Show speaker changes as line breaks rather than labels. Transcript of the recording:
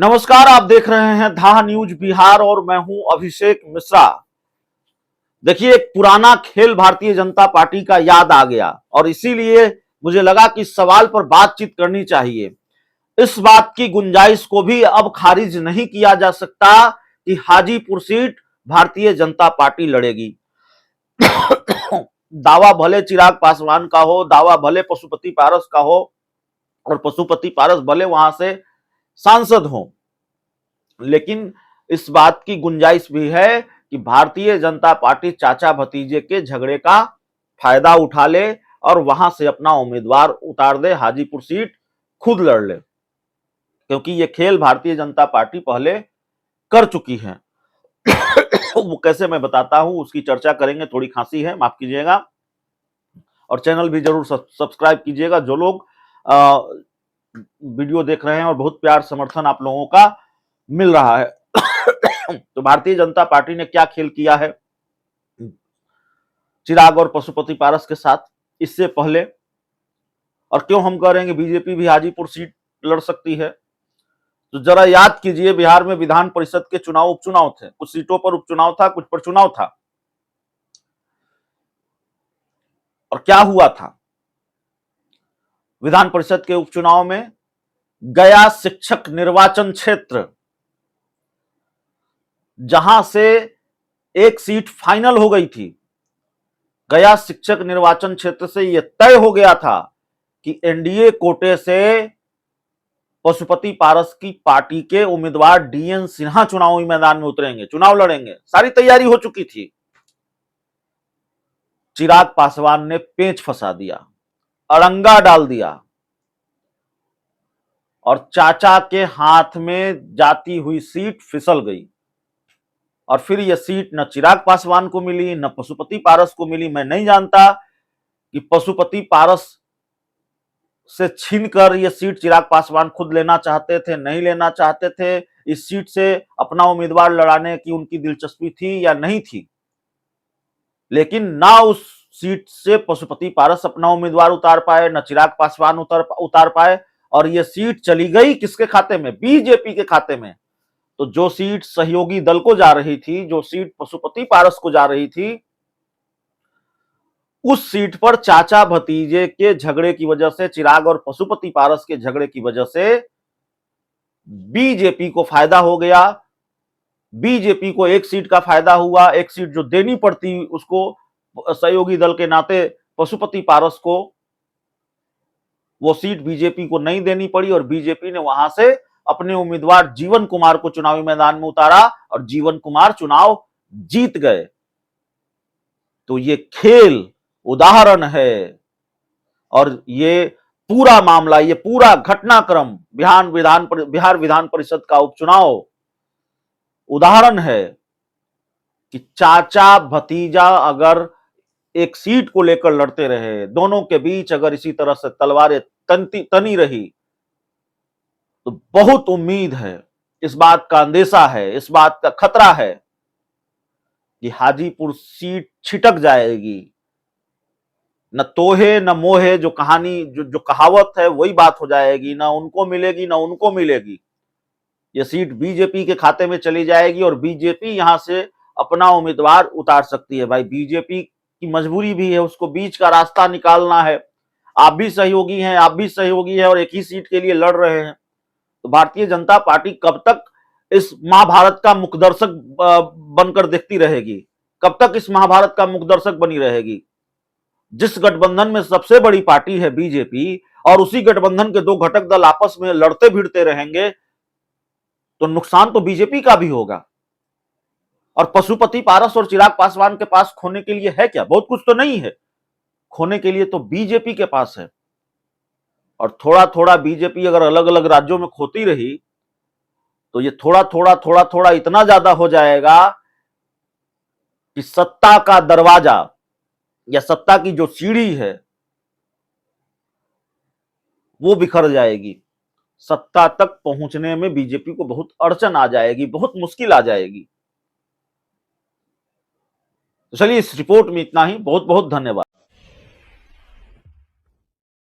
नमस्कार, आप देख रहे हैं धा न्यूज बिहार और मैं हूं अभिषेक मिश्रा। देखिए, एक पुराना खेल भारतीय जनता पार्टी का याद आ गया और इसीलिए मुझे लगा कि इस सवाल पर बातचीत करनी चाहिए। इस बात की गुंजाइश को भी अब खारिज नहीं किया जा सकता कि हाजीपुर सीट भारतीय जनता पार्टी लड़ेगी। दावा भले चिराग पासवान का हो, दावा भले पशुपति पारस का हो और पशुपति पारस भले वहां से सांसद हो, लेकिन इस बात की गुंजाइश भी है कि भारतीय जनता पार्टी चाचा भतीजे के झगड़े का फायदा उठा ले और वहां से अपना उम्मीदवार उतार दे, हाजीपुर सीट खुद लड़ ले, क्योंकि ये खेल भारतीय जनता पार्टी पहले कर चुकी है। वो कैसे मैं बताता हूं, उसकी चर्चा करेंगे। थोड़ी खांसी है, माफ कीजिएगा, और चैनल भी जरूर सब्सक्राइब कीजिएगा। जो लोग वीडियो देख रहे हैं और बहुत प्यार समर्थन आप लोगों का मिल रहा है। तो भारतीय जनता पार्टी ने क्या खेल किया है चिराग और पशुपति पारस के साथ इससे पहले, और क्यों हम कह रहे हैं कि बीजेपी भी हाजीपुर सीट लड़ सकती है, तो जरा याद कीजिए। बिहार में विधान परिषद के चुनाव, उपचुनाव थे। कुछ सीटों पर उपचुनाव था, कुछ पर चुनाव था। और क्या हुआ था विधान परिषद के उपचुनाव में? गया शिक्षक निर्वाचन क्षेत्र, जहां से एक सीट फाइनल हो गई थी, गया शिक्षक निर्वाचन क्षेत्र से यह तय हो गया था कि एनडीए कोटे से पशुपति पारस की पार्टी के उम्मीदवार डीएन सिन्हा चुनावी मैदान में उतरेंगे, चुनाव लड़ेंगे। सारी तैयारी हो चुकी थी। चिराग पासवान ने पेंच फंसा दिया, अड़ंगा डाल दिया और चाचा के हाथ में जाती हुई सीट फिसल गई। और फिर यह सीट न चिराग पासवान को मिली, न पशुपति पारस को मिली। मैं नहीं जानता कि पशुपति पारस से छीनकर यह सीट चिराग पासवान खुद लेना चाहते थे, नहीं लेना चाहते थे। इस सीट से अपना उम्मीदवार लड़ाने की उनकी दिलचस्पी थी या नहीं थी, लेकिन ना उस सीट से पशुपति पारस अपना उम्मीदवार उतार पाए, न चिराग पासवान उतार पाए। और यह सीट चली गई किसके खाते में? बीजेपी के खाते में। तो जो सीट सहयोगी दल को जा रही थी, जो सीट पशुपति पारस को जा रही थी, उस सीट पर चाचा भतीजे के झगड़े की वजह से, चिराग और पशुपति पारस के झगड़े की वजह से बीजेपी को फायदा हो गया। बीजेपी को एक सीट का फायदा हुआ। एक सीट जो देनी पड़ती उसको, सहयोगी दल के नाते पशुपति पारस को, वो सीट बीजेपी को नहीं देनी पड़ी और बीजेपी ने वहां से अपने उम्मीदवार जीवन कुमार को चुनावी मैदान में उतारा और जीवन कुमार चुनाव जीत गए। तो ये खेल उदाहरण है, और ये पूरा मामला, ये पूरा घटनाक्रम बिहार विधान परिषद का उपचुनाव उदाहरण है कि चाचा भतीजा अगर एक सीट को लेकर लड़ते रहे, दोनों के बीच अगर इसी तरह से तलवारें तनी रही, तो बहुत उम्मीद है, इस बात का अंदेशा है, इस बात का खतरा है कि हाजीपुर सीट छिटक जाएगी। न तोहे न मोहे, जो कहानी, जो कहावत है, वही बात हो जाएगी। ना उनको मिलेगी, ना उनको मिलेगी। ये सीट बीजेपी के खाते में चली जाएगी और बीजेपी यहां से अपना उम्मीदवार उतार सकती है। भाई, बीजेपी की मजबूरी भी है, उसको बीच का रास्ता निकालना है। आप भी सहयोगी हैं, आप भी सहयोगी हैं और एक ही सीट के लिए लड़ रहे हैं। तो भारतीय जनता पार्टी कब तक इस महाभारत का मुखदर्शक बनकर देखती रहेगी? कब तक इस महाभारत का मुखदर्शक बनी रहेगी? जिस गठबंधन में सबसे बड़ी पार्टी है बीजेपी, और उसी गठबंधन के दो घटक दल आपस में लड़ते भिड़ते रहेंगे, तो नुकसान तो बीजेपी का भी होगा। और पशुपति पारस और चिराग पासवान के पास खोने के लिए है क्या? बहुत कुछ तो नहीं है। खोने के लिए तो बीजेपी के पास है। और थोड़ा थोड़ा बीजेपी अगर अलग अलग राज्यों में खोती रही, तो ये थोड़ा थोड़ा थोड़ा थोड़ा इतना ज्यादा हो जाएगा कि सत्ता का दरवाजा या सत्ता की जो सीढ़ी है वो बिखर जाएगी। सत्ता तक पहुंचने में बीजेपी को बहुत अड़चन आ जाएगी, बहुत मुश्किल आ जाएगी। तो चलिए, इस रिपोर्ट में इतना ही। बहुत बहुत धन्यवाद।